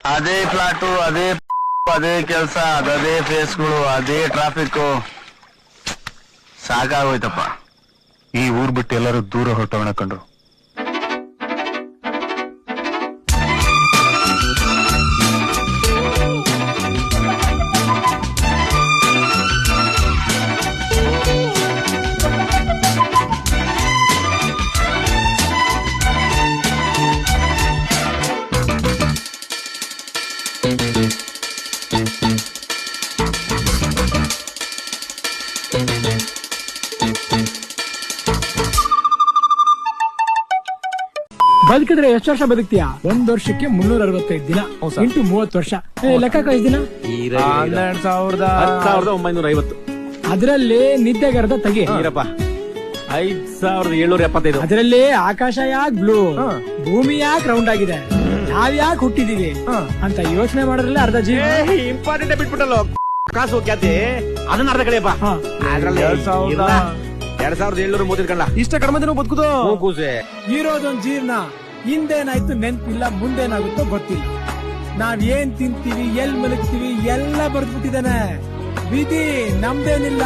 ಅದೇ ಫ್ಲಾಟು, ಅದೇ ಕೆಲಸ, ಅದೇ ಫೇಸ್ಗಳು, ಅದೇ ಟ್ರಾಫಿಕ್. ಸಾಕಾಗೋಯ್ತಪ್ಪ. ಈ ಊರ್ ಬಿಟ್ಟು ಎಲ್ಲರೂ ದೂರ ಹೊರಟೋಣ ಕಂಡ್ರು. ಬದುಕಿದ್ರೆ ಎಷ್ಟು ವರ್ಷ ಬದುಕ್ತೀಯಾ? 1 ವರ್ಷಕ್ಕೆ 365 ದಿನ ಇಂಟು 30 ವರ್ಷ. ಲೆಕ್ಕ ಎಷ್ಟು ದಿನ? 12,950. ಅದರಲ್ಲಿ ನಿದ್ದೆಗರ್ದ ತೆಗಿ. 5,775. ಅದರಲ್ಲಿ ಆಕಾಶ ಯಾಕೆ ಬ್ಲೂ, ಭೂಮಿ ಯಾಕೆ ರೌಂಡ್ ಆಗಿದೆ, ನಾವ್ ಯಾಕೆ ಹುಟ್ಟಿದೀವಿ ಅಂತ ಯೋಚನೆ ಮಾಡೋದ್ರಲ್ಲೇ ಅರ್ಧ ಜೀವ. ಇಂಪಾರ್ಟೆಂಟ್ ಬಿಟ್ಬಿಟ್ಟಲ್ಲ ಕಾಸು ಖ್ಯಾತಿ, ಅದನ್ನ ಅರ್ಧ ಕಡೆಯಪ್ಪ. ಅದ್ರಲ್ಲಿ 2,730 ಕಣ್ಣ. ಇಷ್ಟ ಕಡಿಮೆ ದಿನ ಬದುಕುದು ಕೂಸೆ. ಇರೋದೊಂದ್ ಜೀರ್ಣ, ಹಿಂದೇನಾಯ್ತು ನೆನ್ಪಿಲ್ಲ, ಮುಂದೇನಾಗುತ್ತೋ ಗೊತ್ತಿಲ್ಲ. ನಾವ್ ಏನ್ ತಿಂತೀವಿ, ಎಲ್ ಮಲಗ್ತೀವಿ ಎಲ್ಲ ಬರ್ದ್ಬಿಟ್ಟಿದ್ದಾನೆ. ವಿಧಿ ನಮ್ದೇನಿಲ್ಲ.